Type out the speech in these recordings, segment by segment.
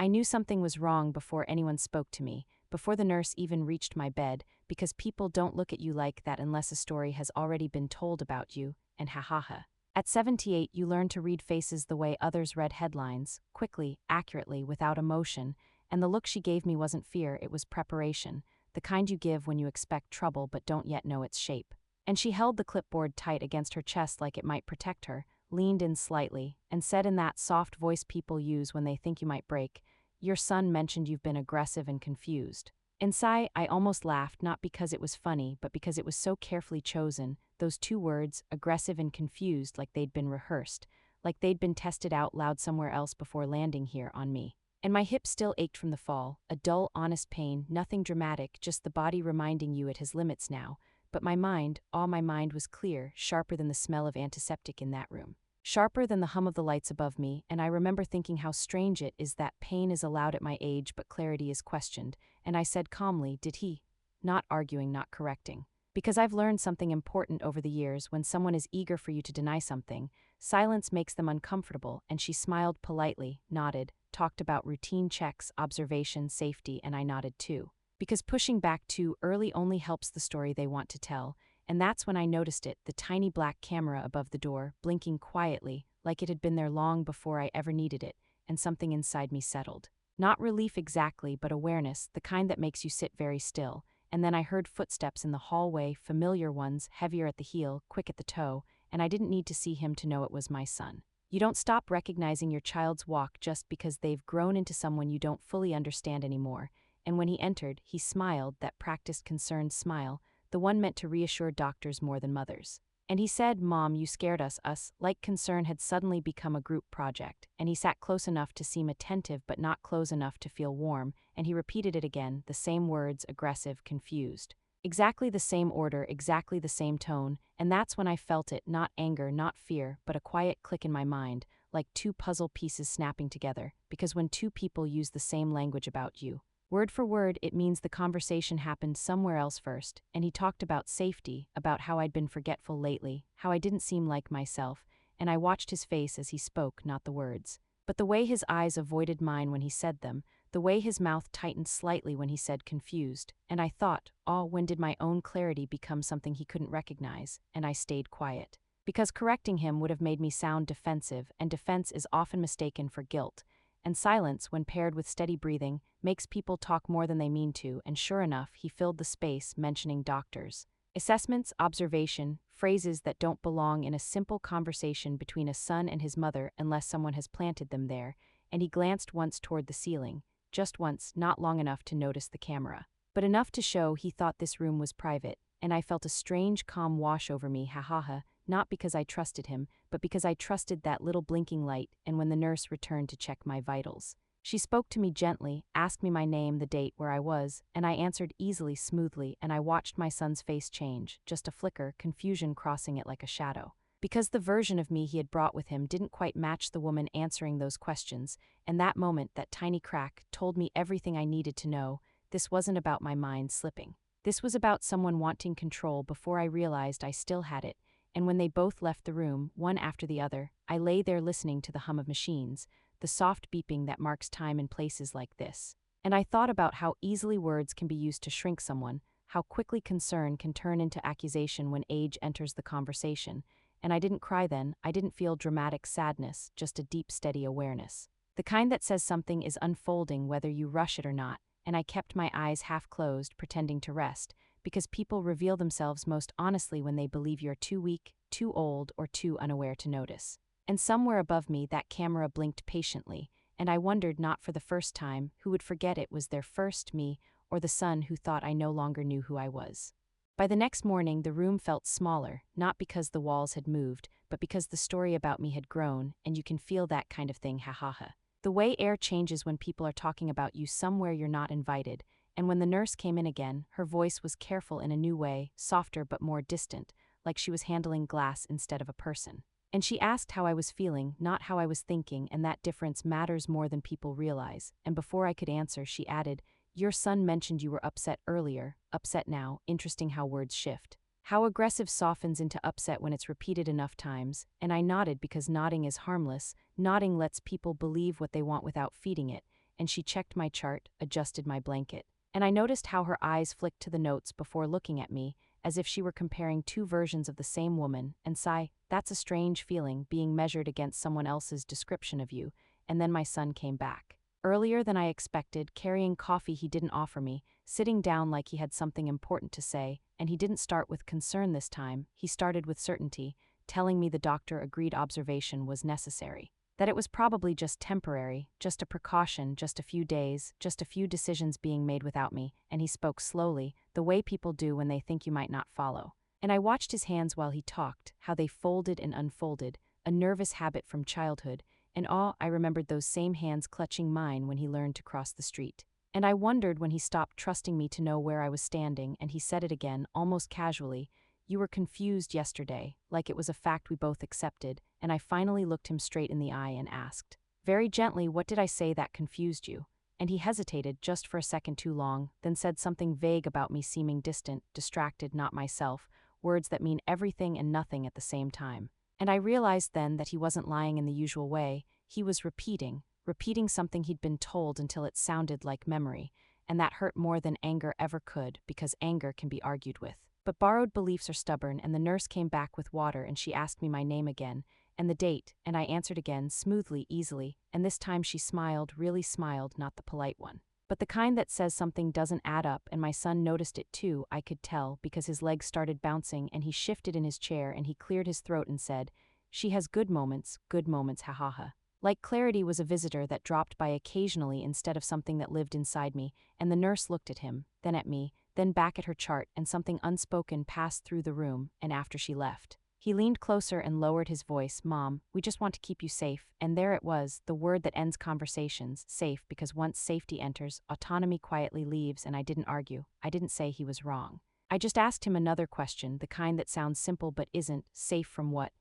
I knew something was wrong before anyone spoke to me, before the nurse even reached my bed, because people don't look at you like that unless a story has already been told about you, and ha ha ha. At 78, you learn to read faces the way others read headlines, quickly, accurately, without emotion, and the look she gave me wasn't fear, it was preparation, the kind you give when you expect trouble but don't yet know its shape. And she held the clipboard tight against her chest like it might protect her, leaned in slightly, and said in that soft voice people use when they think you might break, "Your son mentioned you've been aggressive and confused." Inside, I almost laughed, not because it was funny, but because it was so carefully chosen, those two words, aggressive and confused, like they'd been rehearsed, like they'd been tested out loud somewhere else before landing here on me. And my hip still ached from the fall, a dull, honest pain, nothing dramatic, just the body reminding you it has limits now. But my mind, my mind was clear, sharper than the smell of antiseptic in that room. Sharper than the hum of the lights above me, and I remember thinking how strange it is that pain is allowed at my age but clarity is questioned, and I said calmly, "Did he?" Not arguing, not correcting. Because I've learned something important over the years: when someone is eager for you to deny something, silence makes them uncomfortable, and she smiled politely, nodded, talked about routine checks, observation, safety, and I nodded too. Because pushing back too early only helps the story they want to tell, and that's when I noticed it, the tiny black camera above the door, blinking quietly, like it had been there long before I ever needed it, and something inside me settled. Not relief exactly, but awareness, the kind that makes you sit very still, and then I heard footsteps in the hallway, familiar ones, heavier at the heel, quick at the toe, and I didn't need to see him to know it was my son. You don't stop recognizing your child's walk just because they've grown into someone you don't fully understand anymore. And when he entered, he smiled, that practiced concerned smile, the one meant to reassure doctors more than mothers. And he said, "Mom, you scared us," like concern had suddenly become a group project, and he sat close enough to seem attentive but not close enough to feel warm, and he repeated it again, the same words, aggressive, confused. Exactly the same order, exactly the same tone, and that's when I felt it, not anger, not fear, but a quiet click in my mind, like two puzzle pieces snapping together, because when two people use the same language about you, word for word, it means the conversation happened somewhere else first, and he talked about safety, about how I'd been forgetful lately, how I didn't seem like myself, and I watched his face as he spoke, not the words. But the way his eyes avoided mine when he said them, the way his mouth tightened slightly when he said confused, and I thought, when did my own clarity become something he couldn't recognize, and I stayed quiet. Because correcting him would have made me sound defensive, and defense is often mistaken for guilt. And silence, when paired with steady breathing, makes people talk more than they mean to, and sure enough, he filled the space, mentioning doctors. Assessments, observation, phrases that don't belong in a simple conversation between a son and his mother unless someone has planted them there, and he glanced once toward the ceiling, just once, not long enough to notice the camera, but enough to show he thought this room was private, and I felt a strange calm wash over me, ha ha ha. Not because I trusted him, but because I trusted that little blinking light, and when the nurse returned to check my vitals, she spoke to me gently, asked me my name, the date, where I was, and I answered easily, smoothly, and I watched my son's face change, just a flicker, confusion crossing it like a shadow. Because the version of me he had brought with him didn't quite match the woman answering those questions, and that moment, that tiny crack, told me everything I needed to know. This wasn't about my mind slipping. This was about someone wanting control before I realized I still had it. And when they both left the room, one after the other, I lay there listening to the hum of machines, the soft beeping that marks time in places like this. And I thought about how easily words can be used to shrink someone, how quickly concern can turn into accusation when age enters the conversation. And I didn't cry then, I didn't feel dramatic sadness, just a deep, steady awareness. The kind that says something is unfolding whether you rush it or not, and I kept my eyes half closed, pretending to rest, because people reveal themselves most honestly when they believe you're too weak, too old, or too unaware to notice. And somewhere above me that camera blinked patiently, and I wondered, not for the first time, who would forget it was their first, me, or the son who thought I no longer knew who I was. By the next morning the room felt smaller, not because the walls had moved, but because the story about me had grown, and you can feel that kind of thing, ha ha ha. The way air changes when people are talking about you somewhere you're not invited. And when the nurse came in again, her voice was careful in a new way, softer but more distant, like she was handling glass instead of a person. And she asked how I was feeling, not how I was thinking, and that difference matters more than people realize. And before I could answer, she added, "Your son mentioned you were upset earlier, upset now." Interesting how words shift. How aggressive softens into upset when it's repeated enough times, and I nodded because nodding is harmless. Nodding lets people believe what they want without feeding it, and she checked my chart, adjusted my blanket. And I noticed how her eyes flicked to the notes before looking at me, as if she were comparing two versions of the same woman, and sigh, that's a strange feeling, being measured against someone else's description of you. And then my son came back. Earlier than I expected, carrying coffee he didn't offer me, sitting down like he had something important to say, and he didn't start with concern this time, he started with certainty, telling me the doctor agreed observation was necessary. That it was probably just temporary, just a precaution, just a few days, just a few decisions being made without me, and he spoke slowly, the way people do when they think you might not follow. And I watched his hands while he talked, how they folded and unfolded, a nervous habit from childhood, and I remembered those same hands clutching mine when he learned to cross the street. And I wondered when he stopped trusting me to know where I was standing, and he said it again, almost casually, you were confused yesterday, like it was a fact we both accepted, and I finally looked him straight in the eye and asked, very gently, what did I say that confused you? And he hesitated just for a second too long, then said something vague about me seeming distant, distracted, not myself, words that mean everything and nothing at the same time. And I realized then that he wasn't lying in the usual way, he was repeating something he'd been told until it sounded like memory, and that hurt more than anger ever could, because anger can be argued with. But borrowed beliefs are stubborn, and the nurse came back with water and she asked me my name again, and the date, and I answered again, smoothly, easily, and this time she smiled, really smiled, not the polite one. But the kind that says something doesn't add up, and my son noticed it too, I could tell, because his legs started bouncing and he shifted in his chair and he cleared his throat and said, she has good moments, ha ha ha. Like clarity was a visitor that dropped by occasionally instead of something that lived inside me, and the nurse looked at him, then at me, then back at her chart, and something unspoken passed through the room, and after she left, he leaned closer and lowered his voice, Mom, we just want to keep you safe, and there it was, the word that ends conversations, safe, because once safety enters, autonomy quietly leaves, and I didn't argue, I didn't say he was wrong. I just asked him another question, the kind that sounds simple but isn't, safe from what?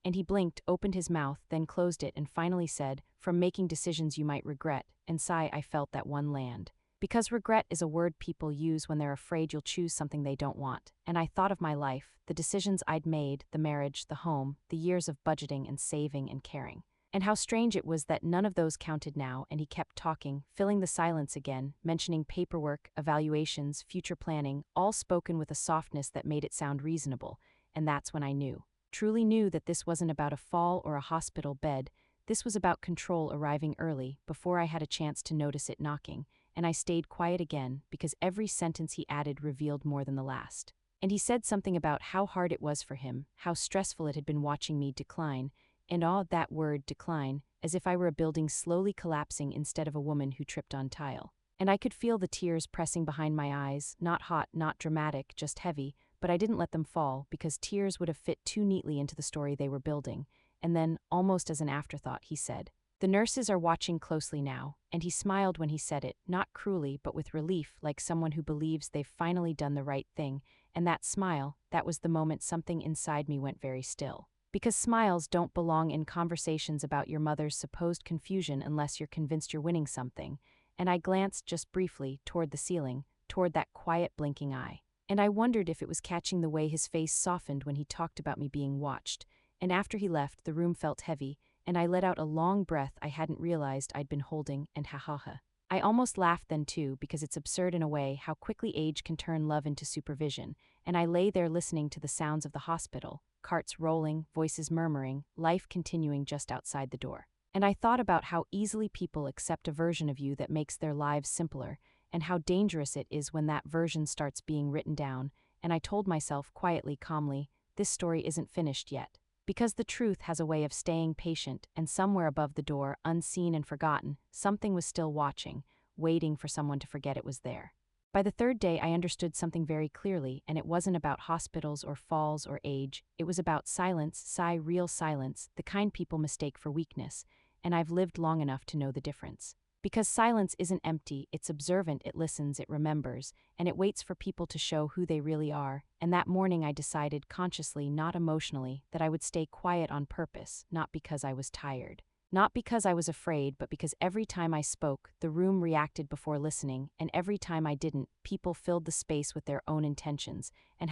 And he blinked, opened his mouth, then closed it, and finally said, from making decisions you might regret, and sigh, I felt that one land. Because regret is a word people use when they're afraid you'll choose something they don't want, and I thought of my life, the decisions I'd made, the marriage, the home, the years of budgeting and saving and caring. And how strange it was that none of those counted now, and he kept talking, filling the silence again, mentioning paperwork, evaluations, future planning, all spoken with a softness that made it sound reasonable, and that's when I knew. Truly knew that this wasn't about a fall or a hospital bed, this was about control arriving early, before I had a chance to notice it knocking, and I stayed quiet again, because every sentence he added revealed more than the last. And he said something about how hard it was for him, how stressful it had been watching me decline, and that word, decline, as if I were a building slowly collapsing instead of a woman who tripped on tile. And I could feel the tears pressing behind my eyes, not hot, not dramatic, just heavy, but I didn't let them fall, because tears would have fit too neatly into the story they were building. And then, almost as an afterthought, he said, the nurses are watching closely now, and he smiled when he said it, not cruelly but with relief, like someone who believes they've finally done the right thing, and that smile, that was the moment something inside me went very still. Because smiles don't belong in conversations about your mother's supposed confusion unless you're convinced you're winning something, and I glanced just briefly toward the ceiling, toward that quiet blinking eye. And I wondered if it was catching the way his face softened when he talked about me being watched, and after he left, the room felt heavy, and I let out a long breath I hadn't realized I'd been holding, and ha. I almost laughed then too, because it's absurd in a way how quickly age can turn love into supervision, and I lay there listening to the sounds of the hospital, carts rolling, voices murmuring, life continuing just outside the door. And I thought about how easily people accept a version of you that makes their lives simpler, and how dangerous it is when that version starts being written down, and I told myself quietly, calmly, this story isn't finished yet. Because the truth has a way of staying patient, and somewhere above the door, unseen and forgotten, something was still watching, waiting for someone to forget it was there. By the third day I understood something very clearly, and it wasn't about hospitals or falls or age, it was about silence, real silence, the kind people mistake for weakness, and I've lived long enough to know the difference. Because silence isn't empty, it's observant, it listens, it remembers, and it waits for people to show who they really are, and that morning I decided, consciously, not emotionally, that I would stay quiet on purpose, not because I was tired. Not because I was afraid, but because every time I spoke, the room reacted before listening, and every time I didn't, people filled the space with their own intentions, and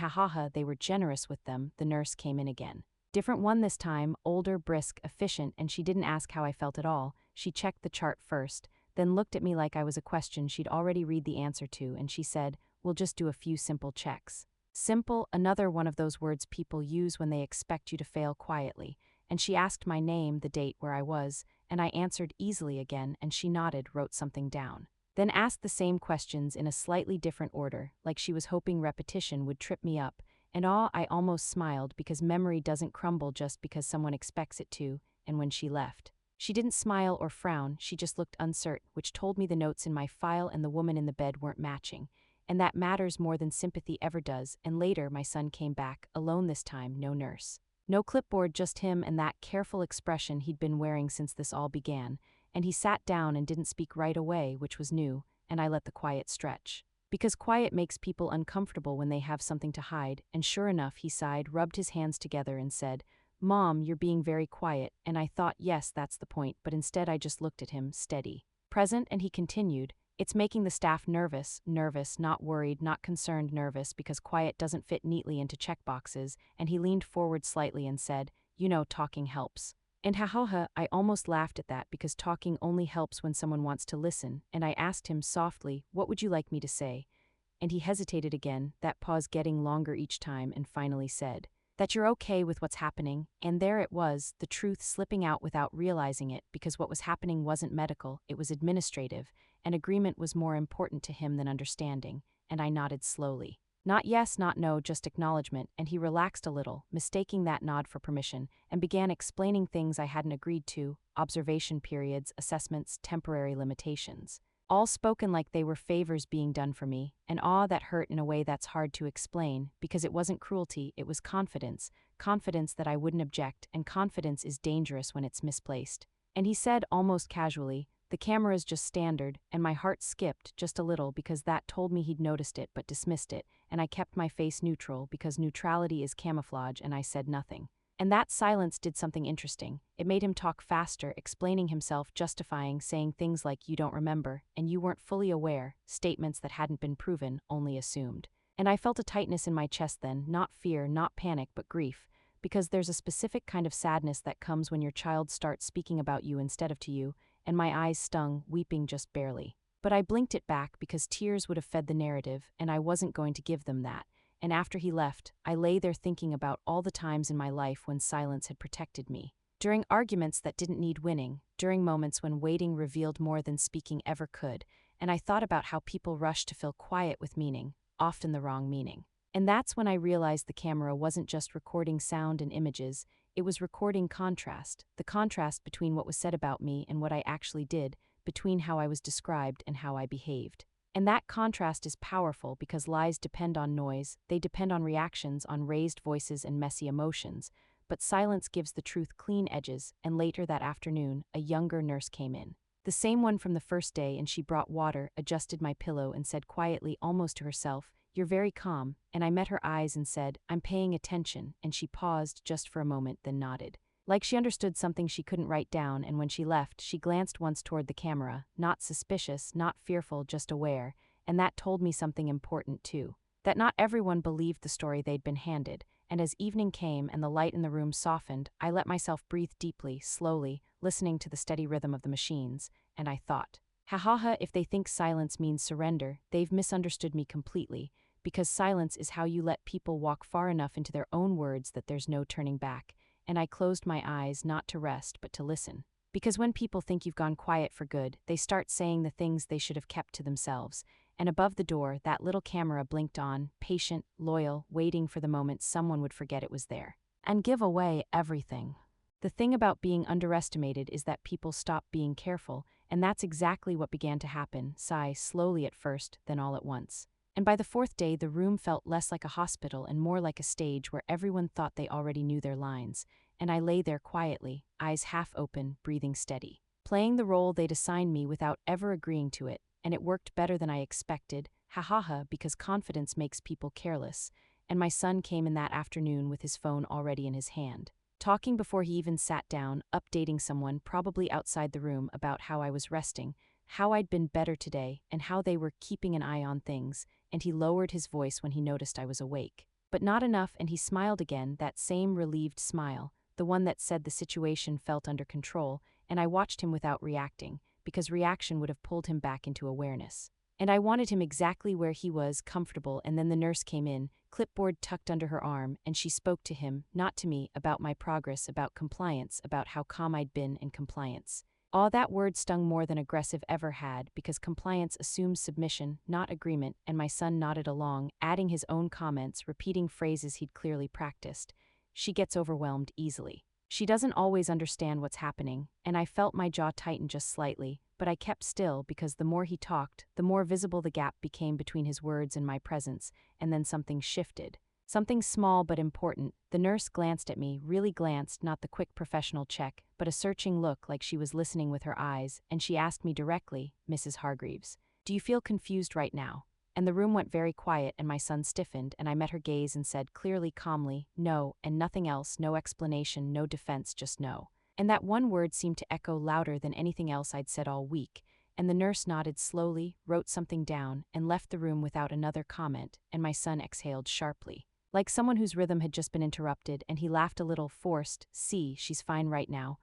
they were generous with them. The nurse came in again. Different one this time, older, brisk, efficient, and she didn't ask how I felt at all. She checked the chart first, then looked at me like I was a question she'd already read the answer to, and she said, "We'll just do a few simple checks." Simple, another one of those words people use when they expect you to fail quietly, and she asked my name, the date, where I was, and I answered easily again, and she nodded, wrote something down. Then asked the same questions in a slightly different order, like she was hoping repetition would trip me up, and I almost smiled because memory doesn't crumble just because someone expects it to, and when she left, she didn't smile or frown, she just looked uncertain, which told me the notes in my file and the woman in the bed weren't matching. And that matters more than sympathy ever does, and later my son came back, alone this time, no nurse. No clipboard, just him and that careful expression he'd been wearing since this all began, and he sat down and didn't speak right away, which was new, and I let the quiet stretch. Because quiet makes people uncomfortable when they have something to hide, and sure enough, he sighed, rubbed his hands together, and said, "Mom, you're being very quiet," and I thought, yes, that's the point, but instead I just looked at him, steady, present, and he continued, "It's making the staff nervous, not worried, not concerned, nervous, because quiet doesn't fit neatly into checkboxes," and he leaned forward slightly and said, "You know, talking helps." And I almost laughed at that because talking only helps when someone wants to listen, and I asked him softly, "What would you like me to say?" And he hesitated again, that pause getting longer each time, and finally said, "That you're okay with what's happening," and there it was, the truth slipping out without realizing it, because what was happening wasn't medical, it was administrative, and agreement was more important to him than understanding, and I nodded slowly. Not yes, not no, just acknowledgement, and he relaxed a little, mistaking that nod for permission, and began explaining things I hadn't agreed to, observation periods, assessments, temporary limitations. All spoken like they were favors being done for me, an awe that hurt in a way that's hard to explain, because it wasn't cruelty, it was confidence, confidence that I wouldn't object, and confidence is dangerous when it's misplaced. And he said almost casually, "The camera's just standard," and my heart skipped just a little because that told me he'd noticed it but dismissed it, and I kept my face neutral because neutrality is camouflage, and I said nothing. And that silence did something interesting. It made him talk faster, explaining himself, justifying, saying things like "you don't remember," and "you weren't fully aware," statements that hadn't been proven, only assumed. And I felt a tightness in my chest then, not fear, not panic, but grief, because there's a specific kind of sadness that comes when your child starts speaking about you instead of to you, and my eyes stung, weeping just barely. But I blinked it back because tears would have fed the narrative, and I wasn't going to give them that. And after he left, I lay there thinking about all the times in my life when silence had protected me. During arguments that didn't need winning, during moments when waiting revealed more than speaking ever could, and I thought about how people rush to fill quiet with meaning, often the wrong meaning. And that's when I realized the camera wasn't just recording sound and images, it was recording contrast, the contrast between what was said about me and what I actually did, between how I was described and how I behaved. And that contrast is powerful because lies depend on noise, they depend on reactions, on raised voices and messy emotions, but silence gives the truth clean edges, and later that afternoon, a younger nurse came in. The same one from the first day, and she brought water, adjusted my pillow, and said quietly, almost to herself, "You're very calm," and I met her eyes and said, "I'm paying attention," and she paused just for a moment, then nodded. Like she understood something she couldn't write down, and when she left, she glanced once toward the camera, not suspicious, not fearful, just aware, and that told me something important too. That not everyone believed the story they'd been handed, and as evening came and the light in the room softened, I let myself breathe deeply, slowly, listening to the steady rhythm of the machines, and I thought, if they think silence means surrender, they've misunderstood me completely, because silence is how you let people walk far enough into their own words that there's no turning back. And I closed my eyes not to rest but to listen. Because when people think you've gone quiet for good, they start saying the things they should have kept to themselves. And above the door, that little camera blinked on, patient, loyal, waiting for the moment someone would forget it was there. And give away everything. The thing about being underestimated is that people stop being careful, and that's exactly what began to happen, sigh slowly at first, then all at once. And by the fourth day, the room felt less like a hospital and more like a stage where everyone thought they already knew their lines, and I lay there quietly, eyes half open, breathing steady, playing the role they'd assigned me without ever agreeing to it, and it worked better than I expected, because confidence makes people careless, and my son came in that afternoon with his phone already in his hand, talking before he even sat down, updating someone, probably outside the room, about how I was resting, how I'd been better today, and how they were keeping an eye on things, and he lowered his voice when he noticed I was awake. But not enough, and he smiled again, that same relieved smile, the one that said the situation felt under control, and I watched him without reacting, because reaction would have pulled him back into awareness. And I wanted him exactly where he was, comfortable, and then the nurse came in, clipboard tucked under her arm, and she spoke to him, not to me, about my progress, about compliance, about how calm I'd been in compliance. All that word stung more than aggressive ever had, because compliance assumes submission, not agreement, and my son nodded along, adding his own comments, repeating phrases he'd clearly practiced. She gets overwhelmed easily. She doesn't always understand what's happening, and I felt my jaw tighten just slightly, but I kept still because the more he talked, the more visible the gap became between his words and my presence, and then something shifted. Something small but important. The nurse glanced at me, really glanced, not the quick professional check, but a searching look like she was listening with her eyes, and she asked me directly, "Mrs. Hargreaves, do you feel confused right now?" And the room went very quiet and my son stiffened, and I met her gaze and said clearly, calmly, "No," and nothing else, no explanation, no defense, just no. And that one word seemed to echo louder than anything else I'd said all week, and the nurse nodded slowly, wrote something down, and left the room without another comment, and my son exhaled sharply, like someone whose rhythm had just been interrupted, and he laughed a little, forced. "See, she's fine right now,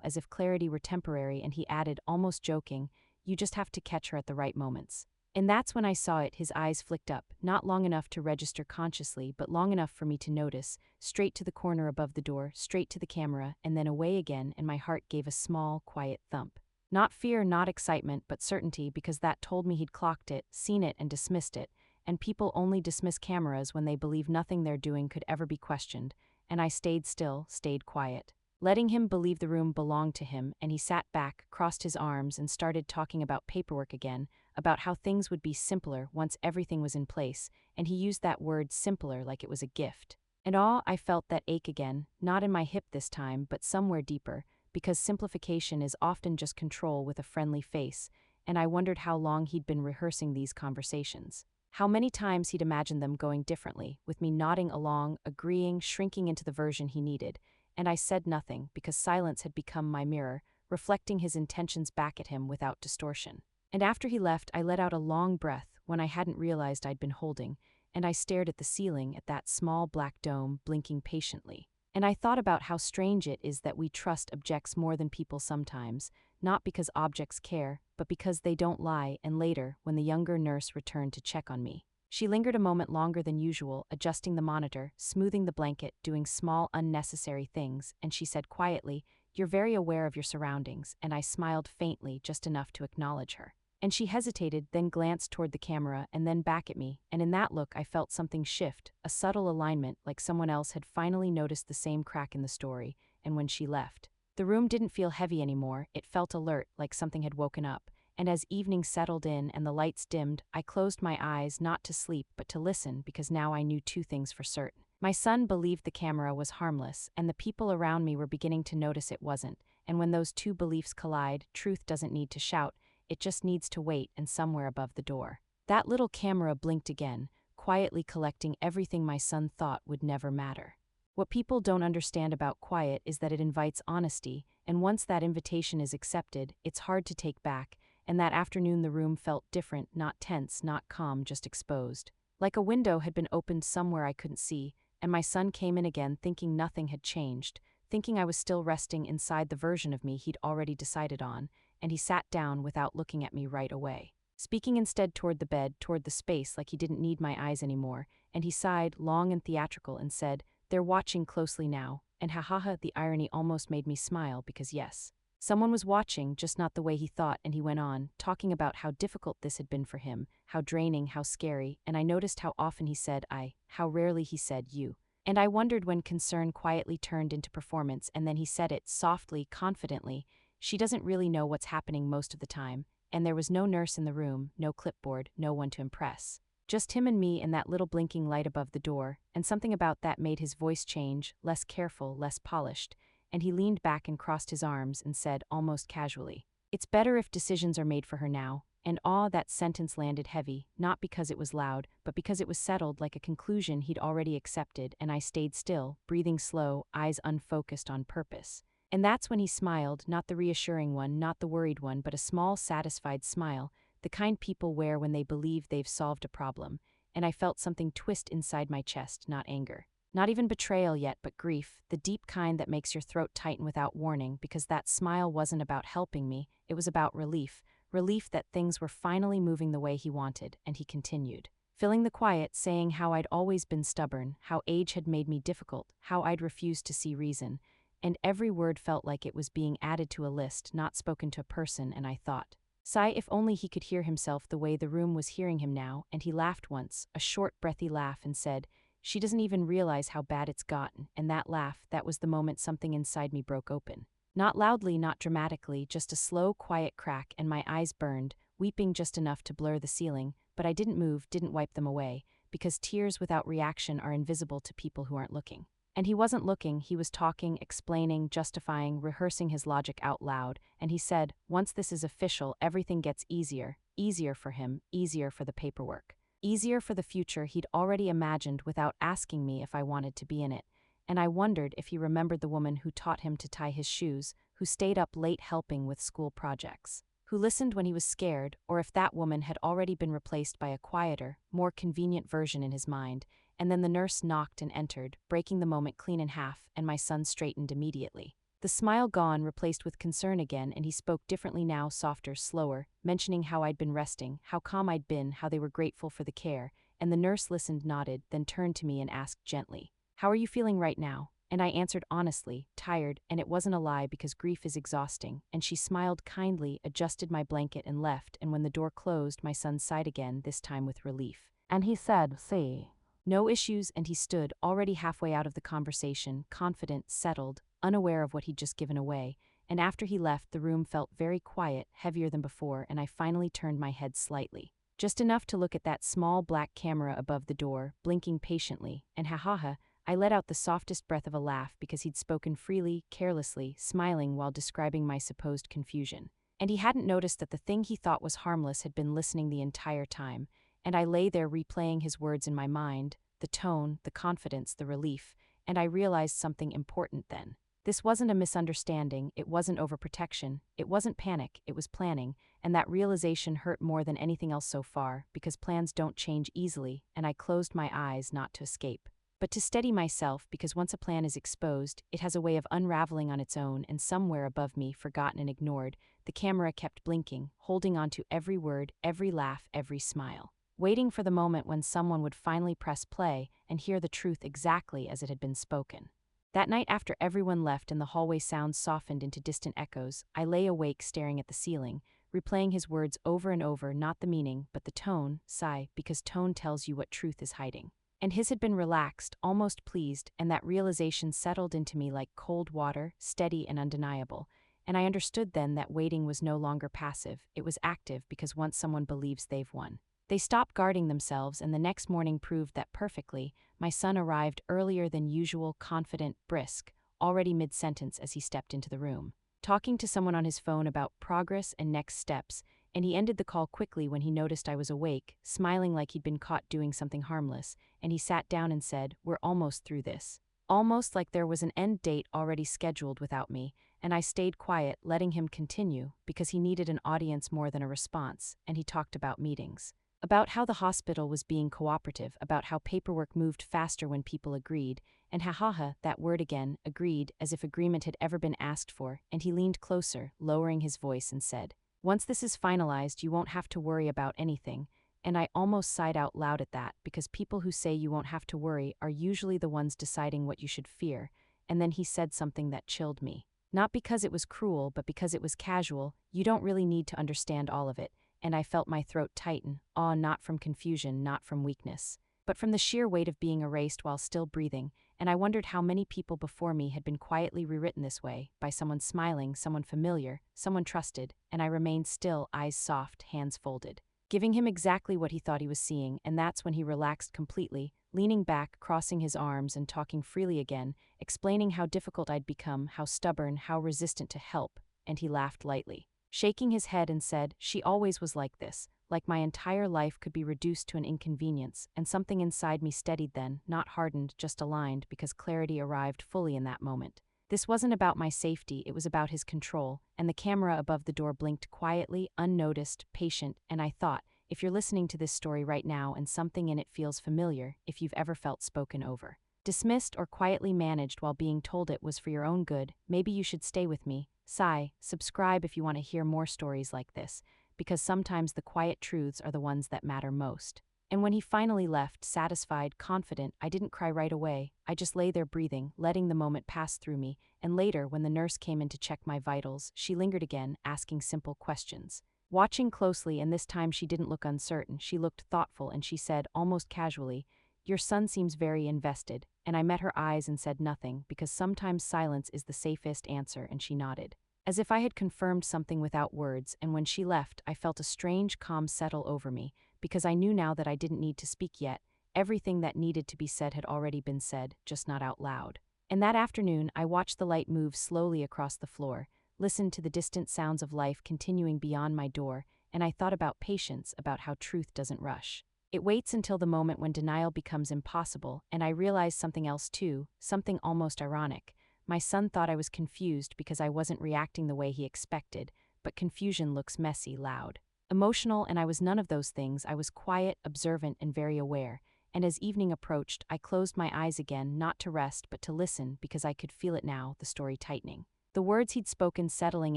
as if clarity were temporary, and he added, almost joking, "You just have to catch her at the right moments." And that's when I saw it. His eyes flicked up, not long enough to register consciously, but long enough for me to notice, straight to the corner above the door, straight to the camera, and then away again, and my heart gave a small, quiet thump. Not fear, not excitement, but certainty, because that told me he'd clocked it, seen it, and dismissed it, and people only dismiss cameras when they believe nothing they're doing could ever be questioned, and I stayed still, stayed quiet, letting him believe the room belonged to him, and he sat back, crossed his arms, and started talking about paperwork again, about how things would be simpler once everything was in place, and he used that word simpler like it was a gift. And I felt that ache again, not in my hip this time, but somewhere deeper, because simplification is often just control with a friendly face, and I wondered how long he'd been rehearsing these conversations. How many times he'd imagined them going differently, with me nodding along, agreeing, shrinking into the version he needed, and I said nothing because silence had become my mirror, reflecting his intentions back at him without distortion. And after he left, I let out a long breath, one I hadn't realized I'd been holding, and I stared at the ceiling, at that small black dome, blinking patiently. And I thought about how strange it is that we trust objects more than people sometimes, not because objects care, but because they don't lie. And later, when the younger nurse returned to check on me, she lingered a moment longer than usual, adjusting the monitor, smoothing the blanket, doing small, unnecessary things, and she said quietly, "You're very aware of your surroundings," and I smiled faintly, just enough to acknowledge her. And she hesitated, then glanced toward the camera, and then back at me, and in that look I felt something shift, a subtle alignment, like someone else had finally noticed the same crack in the story. And when she left, the room didn't feel heavy anymore, it felt alert, like something had woken up. And as evening settled in and the lights dimmed, I closed my eyes, not to sleep but to listen, because now I knew two things for certain. My son believed the camera was harmless, and the people around me were beginning to notice it wasn't. And when those two beliefs collide, truth doesn't need to shout, it just needs to wait, and somewhere above the door, that little camera blinked again, quietly collecting everything my son thought would never matter. What people don't understand about quiet is that it invites honesty, and once that invitation is accepted, it's hard to take back, and that afternoon the room felt different, not tense, not calm, just exposed. Like a window had been opened somewhere I couldn't see, and my son came in again thinking nothing had changed, thinking I was still resting inside the version of me he'd already decided on, and he sat down without looking at me right away, speaking instead toward the bed, toward the space, like he didn't need my eyes anymore, and he sighed, long and theatrical, and said, "They're watching closely now," and the irony almost made me smile, because yes, someone was watching, just not the way he thought, and he went on, talking about how difficult this had been for him, how draining, how scary, and I noticed how often he said I, how rarely he said you. And I wondered when concern quietly turned into performance, and then he said it, softly, confidently, "She doesn't really know what's happening most of the time," and there was no nurse in the room, no clipboard, no one to impress. Just him and me and that little blinking light above the door, and something about that made his voice change, less careful, less polished, and he leaned back and crossed his arms and said, almost casually, "It's better if decisions are made for her now," and that sentence landed heavy, not because it was loud, but because it was settled, like a conclusion he'd already accepted, and I stayed still, breathing slow, eyes unfocused, on purpose. And that's when he smiled, not the reassuring one, not the worried one, but a small, satisfied smile, the kind people wear when they believe they've solved a problem, and I felt something twist inside my chest, not anger, Not even betrayal yet, but grief, the deep kind that makes your throat tighten without warning, because that smile wasn't about helping me, it was about relief. Relief that things were finally moving the way he wanted, and he continued, filling the quiet, saying how I'd always been stubborn, how age had made me difficult, how I'd refused to see reason. And every word felt like it was being added to a list, not spoken to a person, and I thought, sigh, if only he could hear himself the way the room was hearing him now. And he laughed once, a short, breathy laugh, and said, she doesn't even realize how bad it's gotten. And that laugh, that was the moment something inside me broke open. Not loudly, not dramatically, just a slow, quiet crack, and my eyes burned, weeping just enough to blur the ceiling, but I didn't move, didn't wipe them away, because tears without reaction are invisible to people who aren't looking. And he wasn't looking, he was talking, explaining, justifying, rehearsing his logic out loud, and he said, once this is official, everything gets easier, easier for him, easier for the paperwork. Easier for the future he'd already imagined without asking me if I wanted to be in it. And I wondered if he remembered the woman who taught him to tie his shoes, who stayed up late helping with school projects, who listened when he was scared, or if that woman had already been replaced by a quieter, more convenient version in his mind. And then the nurse knocked and entered, breaking the moment clean in half, and my son straightened immediately. The smile gone, replaced with concern again, and he spoke differently now, softer, slower, mentioning how I'd been resting, how calm I'd been, how they were grateful for the care. And the nurse listened, nodded, then turned to me and asked gently, how are you feeling right now? And I answered honestly, tired, and it wasn't a lie because grief is exhausting. And she smiled kindly, adjusted my blanket, and left. And when the door closed, my son sighed again, this time with relief. And he said, see, no issues, and he stood, already halfway out of the conversation, confident, settled, unaware of what he'd just given away. And after he left, the room felt very quiet, heavier than before, and I finally turned my head slightly. Just enough to look at that small black camera above the door, blinking patiently, and ha, I let out the softest breath of a laugh because he'd spoken freely, carelessly, smiling while describing my supposed confusion. And he hadn't noticed that the thing he thought was harmless had been listening the entire time. And I lay there replaying his words in my mind, the tone, the confidence, the relief, and I realized something important then. This wasn't a misunderstanding, it wasn't overprotection, it wasn't panic, it was planning, and that realization hurt more than anything else so far, because plans don't change easily, and I closed my eyes not to escape, but to steady myself, because once a plan is exposed, it has a way of unraveling on its own. And somewhere above me, forgotten and ignored, the camera kept blinking, holding on to every word, every laugh, every smile, waiting for the moment when someone would finally press play and hear the truth exactly as it had been spoken. That night, after everyone left and the hallway sounds softened into distant echoes, I lay awake staring at the ceiling, replaying his words over and over, not the meaning, but the tone, sigh, because tone tells you what truth is hiding. And his had been relaxed, almost pleased, and that realization settled into me like cold water, steady and undeniable. And I understood then that waiting was no longer passive, it was active, because once someone believes they've won, they stop guarding themselves. And the next morning proved that perfectly. My son arrived earlier than usual, confident, brisk, already mid-sentence as he stepped into the room, talking to someone on his phone about progress and next steps, and he ended the call quickly when he noticed I was awake, smiling like he'd been caught doing something harmless, and he sat down and said, we're almost through this. Almost like there was an end date already scheduled without me, and I stayed quiet, letting him continue, because he needed an audience more than a response, and he talked about meetings. About how the hospital was being cooperative, about how paperwork moved faster when people agreed, and that word again, agreed, as if agreement had ever been asked for, and he leaned closer, lowering his voice and said, once this is finalized, you won't have to worry about anything. And I almost sighed out loud at that, because people who say you won't have to worry are usually the ones deciding what you should fear. And then he said something that chilled me. Not because it was cruel, but because it was casual. You don't really need to understand all of it. And I felt my throat tighten, not from confusion, not from weakness, but from the sheer weight of being erased while still breathing. And I wondered how many people before me had been quietly rewritten this way, by someone smiling, someone familiar, someone trusted, and I remained still, eyes soft, hands folded, giving him exactly what he thought he was seeing. And that's when he relaxed completely, leaning back, crossing his arms and talking freely again, explaining how difficult I'd become, how stubborn, how resistant to help, and he laughed lightly, shaking his head, and said, she always was like this, like my entire life could be reduced to an inconvenience. And something inside me steadied then, not hardened, just aligned, because clarity arrived fully in that moment. This wasn't about my safety, it was about his control, and the camera above the door blinked quietly, unnoticed, patient, and I thought, if you're listening to this story right now and something in it feels familiar, if you've ever felt spoken over, Dismissed or quietly managed while being told it was for your own good, maybe you should stay with me. Sigh, subscribe if you want to hear more stories like this, because sometimes the quiet truths are the ones that matter most. And when he finally left, satisfied, confident, I didn't cry right away. I just lay there breathing, letting the moment pass through me, and later, when the nurse came in to check my vitals, she lingered again, asking simple questions. Watching closely, and this time she didn't look uncertain, she looked thoughtful, and she said, almost casually, "Your son seems very invested," and I met her eyes and said nothing, because sometimes silence is the safest answer, and she nodded, as if I had confirmed something without words, and when she left, I felt a strange calm settle over me, because I knew now that I didn't need to speak yet. Everything that needed to be said had already been said, just not out loud. And that afternoon, I watched the light move slowly across the floor, listened to the distant sounds of life continuing beyond my door, and I thought about patience, about how truth doesn't rush. It waits until the moment when denial becomes impossible, and I realized something else too, something almost ironic. My son thought I was confused because I wasn't reacting the way he expected, but confusion looks messy, loud, emotional, and I was none of those things. I was quiet, observant, and very aware, and as evening approached, I closed my eyes again, not to rest but to listen, because I could feel it now, the story tightening. The words he'd spoken settling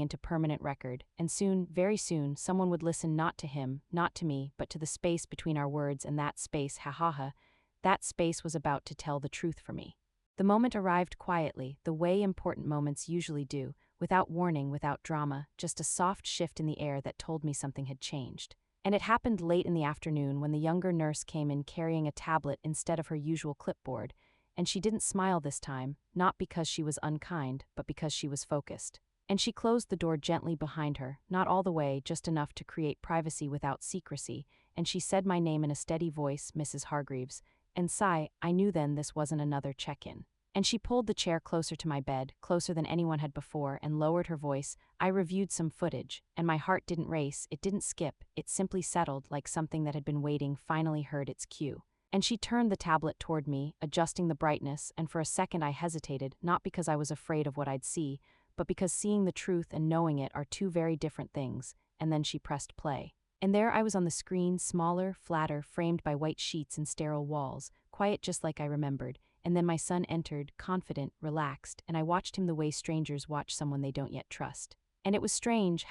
into permanent record, and soon, very soon, someone would listen, not to him, not to me, but to the space between our words, and that space, that space was about to tell the truth for me. The moment arrived quietly, the way important moments usually do, without warning, without drama, just a soft shift in the air that told me something had changed. And it happened late in the afternoon when the younger nurse came in carrying a tablet instead of her usual clipboard, and she didn't smile this time, not because she was unkind, but because she was focused. And she closed the door gently behind her, not all the way, just enough to create privacy without secrecy, and she said my name in a steady voice, Mrs. Hargreaves, and sigh, I knew then this wasn't another check-in. And she pulled the chair closer to my bed, closer than anyone had before, and lowered her voice. I reviewed some footage, and my heart didn't race, it didn't skip, it simply settled, like something that had been waiting finally heard its cue. And she turned the tablet toward me, adjusting the brightness, and for a second I hesitated, not because I was afraid of what I'd see, but because seeing the truth and knowing it are two very different things, and then she pressed play. And there I was on the screen, smaller, flatter, framed by white sheets and sterile walls, quiet just like I remembered, and then my son entered, confident, relaxed, and I watched him the way strangers watch someone they don't yet trust. And it was strange,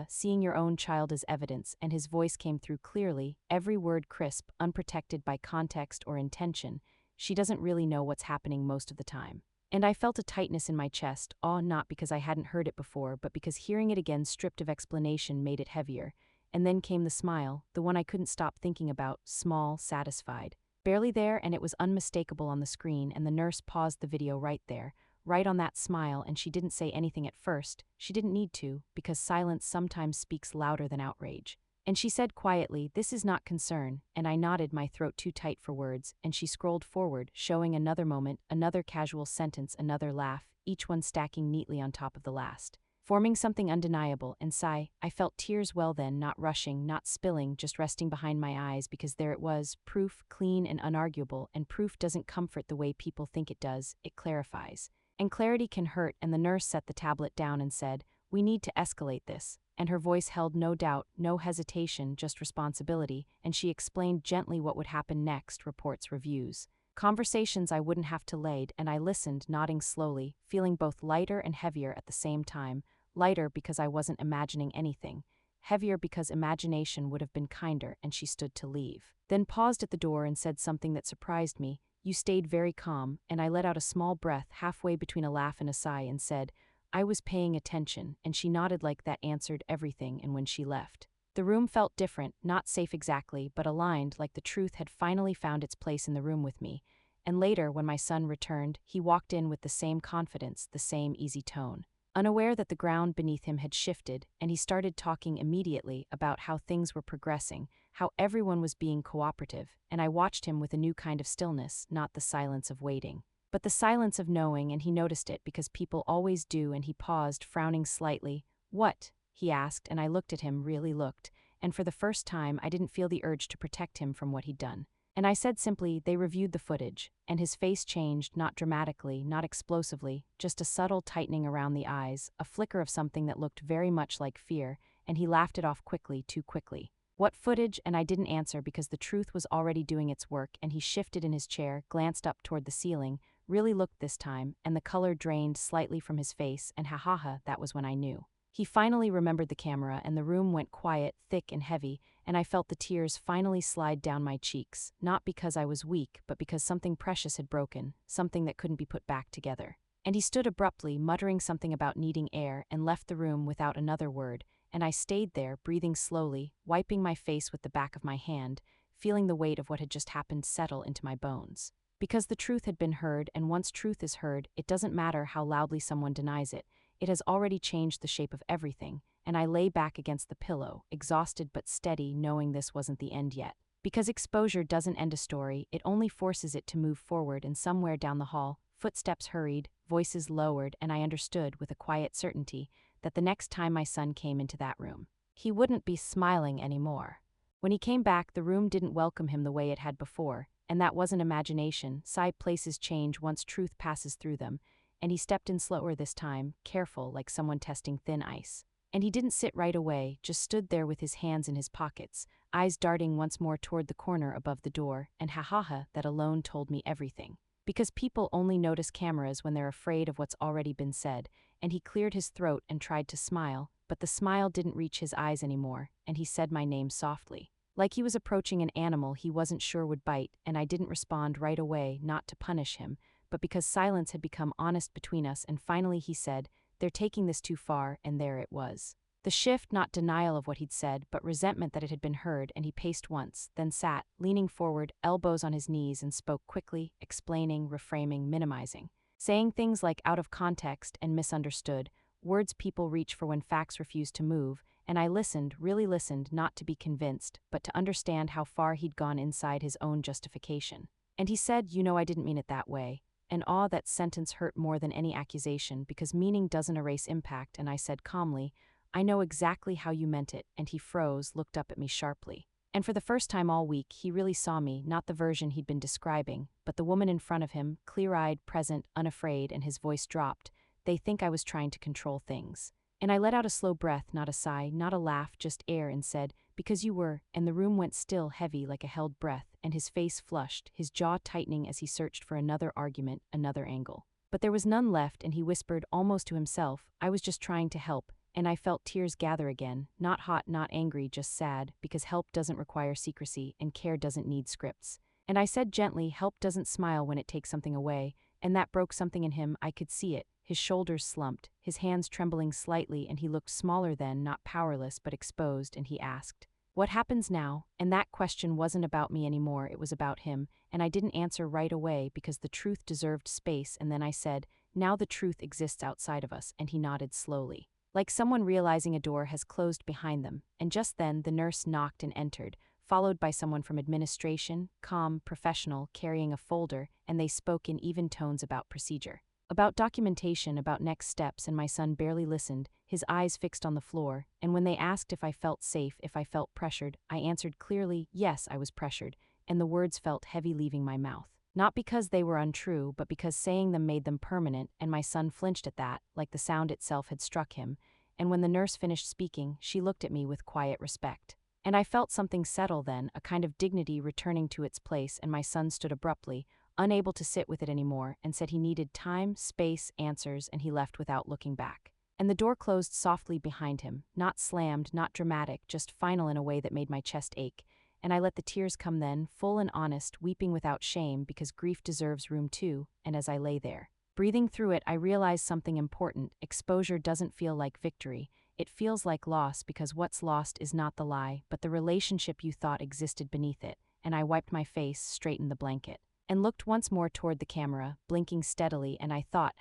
seeing your own child as evidence, and his voice came through clearly, every word crisp, unprotected by context or intention. She doesn't really know what's happening most of the time. And I felt a tightness in my chest, awe not because I hadn't heard it before, but because hearing it again stripped of explanation made it heavier. And then came the smile, the one I couldn't stop thinking about, small, satisfied. Barely there, and it was unmistakable on the screen, and the nurse paused the video right there, right on that smile, and she didn't say anything at first. She didn't need to, because silence sometimes speaks louder than outrage. And she said quietly, "This is not concern," and I nodded, my throat too tight for words, and she scrolled forward, showing another moment, another casual sentence, another laugh, each one stacking neatly on top of the last, forming something undeniable, and sigh, I felt tears well then, not rushing, not spilling, just resting behind my eyes, because there it was, proof, clean and unarguable, and proof doesn't comfort the way people think it does, it clarifies. And clarity can hurt, and the nurse set the tablet down and said, "We need to escalate this," and her voice held no doubt, no hesitation, just responsibility, and she explained gently what would happen next, reports, reviews. Conversations I wouldn't have to lead, and I listened, nodding slowly, feeling both lighter and heavier at the same time. Lighter because I wasn't imagining anything, heavier because imagination would have been kinder, and she stood to leave. Then paused at the door and said something that surprised me. "You stayed very calm," and I let out a small breath halfway between a laugh and a sigh and said, "I was paying attention," and she nodded like that answered everything, and when she left, the room felt different, not safe exactly, but aligned, like the truth had finally found its place in the room with me. And later, when my son returned, he walked in with the same confidence, the same easy tone, unaware that the ground beneath him had shifted, and he started talking immediately about how things were progressing, how everyone was being cooperative, and I watched him with a new kind of stillness, not the silence of waiting, but the silence of knowing, and he noticed it because people always do, and he paused, frowning slightly. "What?" he asked, and I looked at him, really looked, and for the first time I didn't feel the urge to protect him from what he'd done. And I said simply, "They reviewed the footage," and his face changed, not dramatically, not explosively, just a subtle tightening around the eyes, a flicker of something that looked very much like fear, and he laughed it off quickly, too quickly. What footage? And I didn't answer because the truth was already doing its work, and he shifted in his chair, glanced up toward the ceiling, really looked this time, and the color drained slightly from his face, and ha, that was when I knew. He finally remembered the camera, and the room went quiet, thick and heavy, and I felt the tears finally slide down my cheeks, not because I was weak, but because something precious had broken, something that couldn't be put back together. And he stood abruptly, muttering something about needing air, and left the room without another word, and I stayed there, breathing slowly, wiping my face with the back of my hand, feeling the weight of what had just happened settle into my bones. Because the truth had been heard, and once truth is heard, it doesn't matter how loudly someone denies it. It has already changed the shape of everything, and I lay back against the pillow, exhausted but steady, knowing this wasn't the end yet. Because exposure doesn't end a story, it only forces it to move forward, and somewhere down the hall, footsteps hurried, voices lowered, and I understood, with a quiet certainty, that the next time my son came into that room, he wouldn't be smiling anymore. When he came back, the room didn't welcome him the way it had before, and that wasn't imagination. Places change once truth passes through them, and he stepped in slower this time, careful, like someone testing thin ice. And he didn't sit right away, just stood there with his hands in his pockets, eyes darting once more toward the corner above the door, and that alone told me everything. Because people only notice cameras when they're afraid of what's already been said, and he cleared his throat and tried to smile, but the smile didn't reach his eyes anymore, and he said my name softly. Like he was approaching an animal he wasn't sure would bite, and I didn't respond right away, not to punish him, but because silence had become honest between us, and finally he said, "They're taking this too far," and there it was. The shift, not denial of what he'd said, but resentment that it had been heard, and he paced once, then sat, leaning forward, elbows on his knees, and spoke quickly, explaining, reframing, minimizing. Saying things like out of context and misunderstood, words people reach for when facts refuse to move, and I listened, really listened, not to be convinced, but to understand how far he'd gone inside his own justification. And he said, I didn't mean it that way. And that sentence hurt more than any accusation, because meaning doesn't erase impact, and I said calmly, "I know exactly how you meant it," and he froze, looked up at me sharply. And for the first time all week, he really saw me, not the version he'd been describing, but the woman in front of him, clear-eyed, present, unafraid, and his voice dropped. "They think I was trying to control things." And I let out a slow breath, not a sigh, not a laugh, just air, and said, "Because you were," and the room went still, heavy like a held breath, and his face flushed, his jaw tightening as he searched for another argument, another angle. But there was none left, and he whispered, almost to himself, "I was just trying to help," and I felt tears gather again, not hot, not angry, just sad, because help doesn't require secrecy, and care doesn't need scripts. And I said gently, "Help doesn't smile when it takes something away," and that broke something in him. I could see it. His shoulders slumped, his hands trembling slightly, and he looked smaller then, not powerless, but exposed, and he asked, "What happens now?" And that question wasn't about me anymore, it was about him, and I didn't answer right away because the truth deserved space, and then I said, "Now the truth exists outside of us," and he nodded slowly, like someone realizing a door has closed behind them, and just then the nurse knocked and entered, followed by someone from administration, calm, professional, carrying a folder, and they spoke in even tones about procedure. About documentation, about next steps, and my son barely listened, his eyes fixed on the floor, and when they asked if I felt safe, if I felt pressured, I answered clearly, yes, I was pressured, and the words felt heavy leaving my mouth. Not because they were untrue, but because saying them made them permanent, and my son flinched at that, like the sound itself had struck him, and when the nurse finished speaking, she looked at me with quiet respect. And I felt something settle then, a kind of dignity returning to its place, and my son stood abruptly, unable to sit with it anymore, and said he needed time, space, answers, and he left without looking back. And the door closed softly behind him, not slammed, not dramatic, just final in a way that made my chest ache, and I let the tears come then, full and honest, weeping without shame, because grief deserves room too, and as I lay there, breathing through it, I realized something important. Exposure doesn't feel like victory, it feels like loss, because what's lost is not the lie, but the relationship you thought existed beneath it, and I wiped my face, straightened the blanket, and looked once more toward the camera, blinking steadily, and I thought,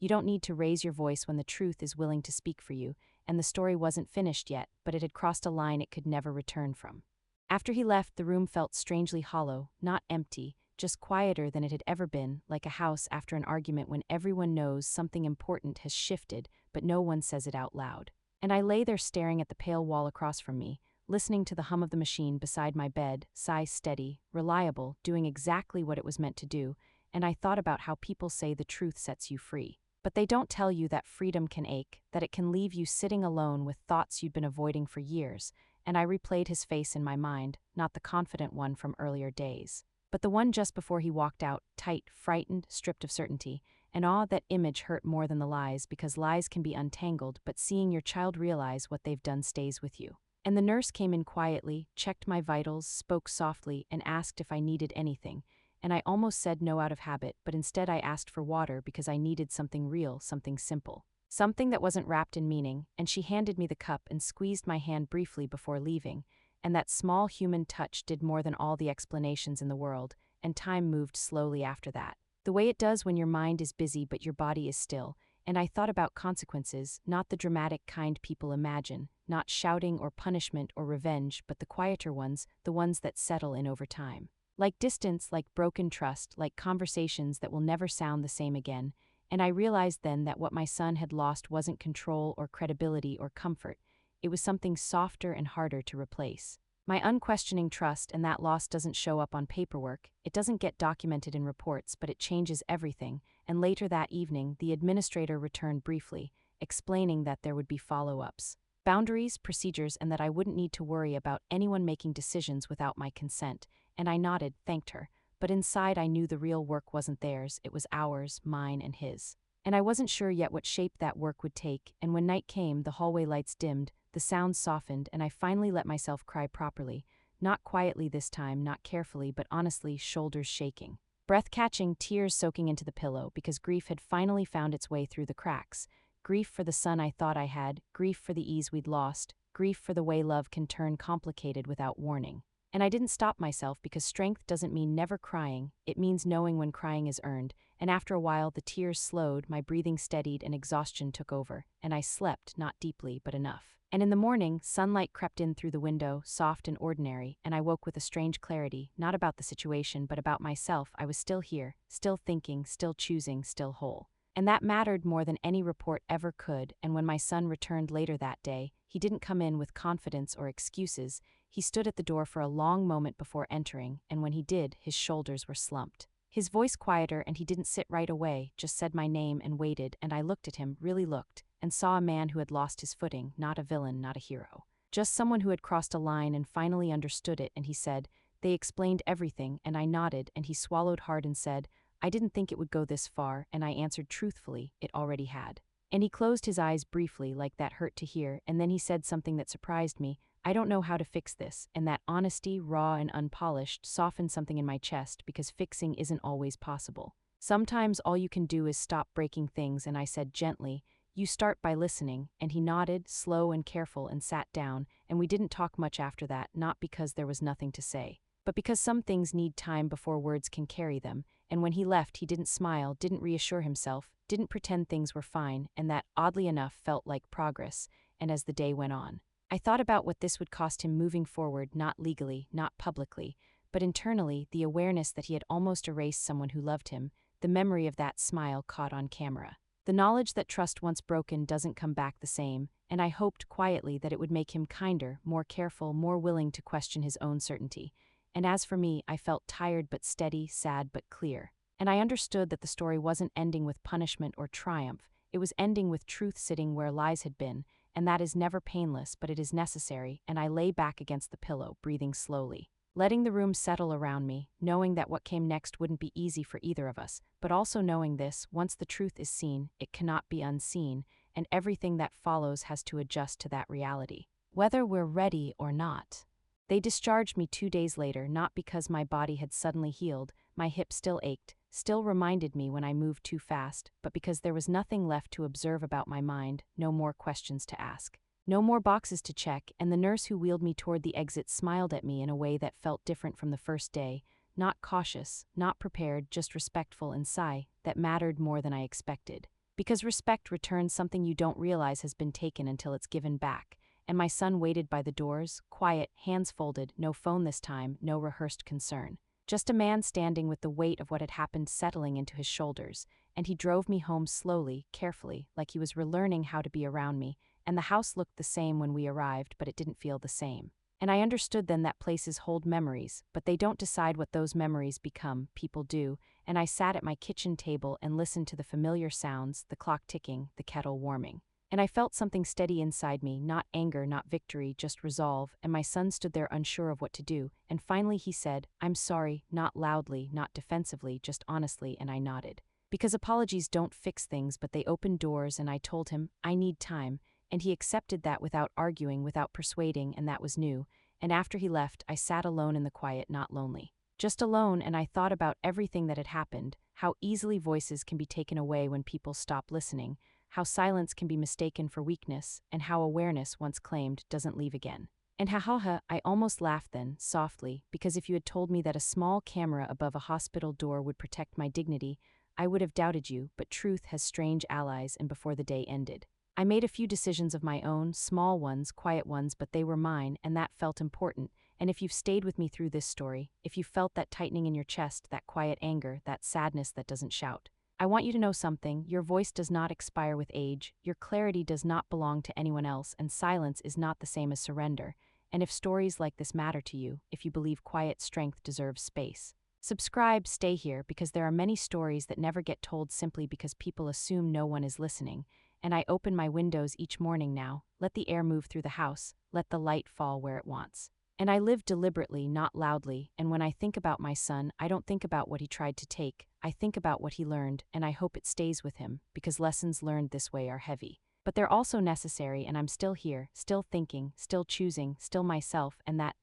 you don't need to raise your voice when the truth is willing to speak for you, and the story wasn't finished yet, but it had crossed a line it could never return from. After he left, the room felt strangely hollow, not empty, just quieter than it had ever been, like a house after an argument when everyone knows something important has shifted, but no one says it out loud. And I lay there staring at the pale wall across from me, listening to the hum of the machine beside my bed, sighs steady, reliable, doing exactly what it was meant to do, and I thought about how people say the truth sets you free. But they don't tell you that freedom can ache, that it can leave you sitting alone with thoughts you'd been avoiding for years, and I replayed his face in my mind, not the confident one from earlier days, but the one just before he walked out, tight, frightened, stripped of certainty. And that image hurt more than the lies, because lies can be untangled, but seeing your child realize what they've done stays with you. And the nurse came in quietly, checked my vitals, spoke softly, and asked if I needed anything. And I almost said no out of habit, but instead I asked for water because I needed something real, something simple. Something that wasn't wrapped in meaning, and she handed me the cup and squeezed my hand briefly before leaving. And that small human touch did more than all the explanations in the world, and time moved slowly after that. The way it does when your mind is busy but your body is still, and I thought about consequences, not the dramatic kind people imagine, not shouting or punishment or revenge, but the quieter ones, the ones that settle in over time. Like distance, like broken trust, like conversations that will never sound the same again, and I realized then that what my son had lost wasn't control or credibility or comfort, it was something softer and harder to replace. My unquestioning trust, and that loss doesn't show up on paperwork, it doesn't get documented in reports, but it changes everything. And later that evening, the administrator returned briefly, explaining that there would be follow-ups, boundaries, procedures, and that I wouldn't need to worry about anyone making decisions without my consent. And I nodded, thanked her, but inside I knew the real work wasn't theirs, it was ours, mine and his. And I wasn't sure yet what shape that work would take, and when night came, the hallway lights dimmed, the sounds softened, and I finally let myself cry properly. Not quietly this time, not carefully, but honestly, shoulders shaking. Breath catching, tears soaking into the pillow, because grief had finally found its way through the cracks. Grief for the son I thought I had, grief for the ease we'd lost, grief for the way love can turn complicated without warning. And I didn't stop myself, because strength doesn't mean never crying, it means knowing when crying is earned. And after a while the tears slowed, my breathing steadied, and exhaustion took over, and I slept, not deeply, but enough. And in the morning, sunlight crept in through the window, soft and ordinary, and I woke with a strange clarity, not about the situation but about myself. I was still here, still thinking, still choosing, still whole. And that mattered more than any report ever could. And when my son returned later that day, he didn't come in with confidence or excuses. He stood at the door for a long moment before entering, and when he did, his shoulders were slumped. His voice quieter, and he didn't sit right away, just said my name and waited, and I looked at him, really looked, and saw a man who had lost his footing, not a villain, not a hero. Just someone who had crossed a line and finally understood it, and he said, "They explained everything," and I nodded, and he swallowed hard and said, "I didn't think it would go this far," and I answered truthfully, "It already had." And he closed his eyes briefly, like that hurt to hear, and then he said something that surprised me, "I don't know how to fix this," and that honesty, raw and unpolished, softened something in my chest, because fixing isn't always possible. Sometimes all you can do is stop breaking things, and I said gently, "You start by listening," and he nodded, slow and careful, and sat down, and we didn't talk much after that, not because there was nothing to say, but because some things need time before words can carry them. And when he left, he didn't smile, didn't reassure himself, didn't pretend things were fine, and that, oddly enough, felt like progress. And as the day went on, I thought about what this would cost him moving forward, not legally, not publicly, but internally, the awareness that he had almost erased someone who loved him, the memory of that smile caught on camera. The knowledge that trust once broken doesn't come back the same, and I hoped quietly that it would make him kinder, more careful, more willing to question his own certainty. And as for me, I felt tired but steady, sad but clear. And I understood that the story wasn't ending with punishment or triumph, it was ending with truth sitting where lies had been, and that is never painless, but it is necessary. And I lay back against the pillow, breathing slowly, letting the room settle around me, knowing that what came next wouldn't be easy for either of us, but also knowing this: once the truth is seen, it cannot be unseen, and everything that follows has to adjust to that reality, whether we're ready or not. They discharged me 2 days later, not because my body had suddenly healed, my hip still ached, still reminded me when I moved too fast, but because there was nothing left to observe about my mind, no more questions to ask, no more boxes to check. And the nurse who wheeled me toward the exit smiled at me in a way that felt different from the first day, not cautious, not prepared, just respectful and sigh, that mattered more than I expected. Because respect returns something you don't realize has been taken until it's given back. And my son waited by the doors, quiet, hands folded, no phone this time, no rehearsed concern. Just a man standing with the weight of what had happened settling into his shoulders, and he drove me home slowly, carefully, like he was relearning how to be around me, and the house looked the same when we arrived, but it didn't feel the same. And I understood then that places hold memories, but they don't decide what those memories become, people do. And I sat at my kitchen table and listened to the familiar sounds, the clock ticking, the kettle warming. And I felt something steady inside me, not anger, not victory, just resolve, and my son stood there unsure of what to do, and finally he said, "I'm sorry," not loudly, not defensively, just honestly, and I nodded. Because apologies don't fix things, but they open doors, and I told him, "I need time," and he accepted that without arguing, without persuading, and that was new. And after he left, I sat alone in the quiet, not lonely. Just alone, and I thought about everything that had happened, how easily voices can be taken away when people stop listening, how silence can be mistaken for weakness, and how awareness, once claimed, doesn't leave again. And ha, I almost laughed then, softly, because if you had told me that a small camera above a hospital door would protect my dignity, I would have doubted you, but truth has strange allies, and before the day ended, I made a few decisions of my own, small ones, quiet ones, but they were mine, and that felt important. And if you've stayed with me through this story, if you felt that tightening in your chest, that quiet anger, that sadness that doesn't shout, I want you to know something: your voice does not expire with age, your clarity does not belong to anyone else, and silence is not the same as surrender. And if stories like this matter to you, if you believe quiet strength deserves space, subscribe, stay here, because there are many stories that never get told simply because people assume no one is listening. And I open my windows each morning now, let the air move through the house, let the light fall where it wants. And I live deliberately, not loudly, and when I think about my son, I don't think about what he tried to take, I think about what he learned, and I hope it stays with him, because lessons learned this way are heavy. But they're also necessary, and I'm still here, still thinking, still choosing, still myself, and that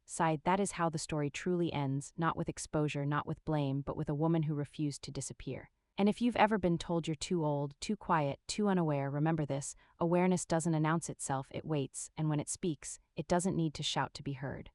is how the story truly ends, not with exposure, not with blame, but with a woman who refused to disappear. And if you've ever been told you're too old, too quiet, too unaware, remember this: awareness doesn't announce itself, it waits, and when it speaks, it doesn't need to shout to be heard.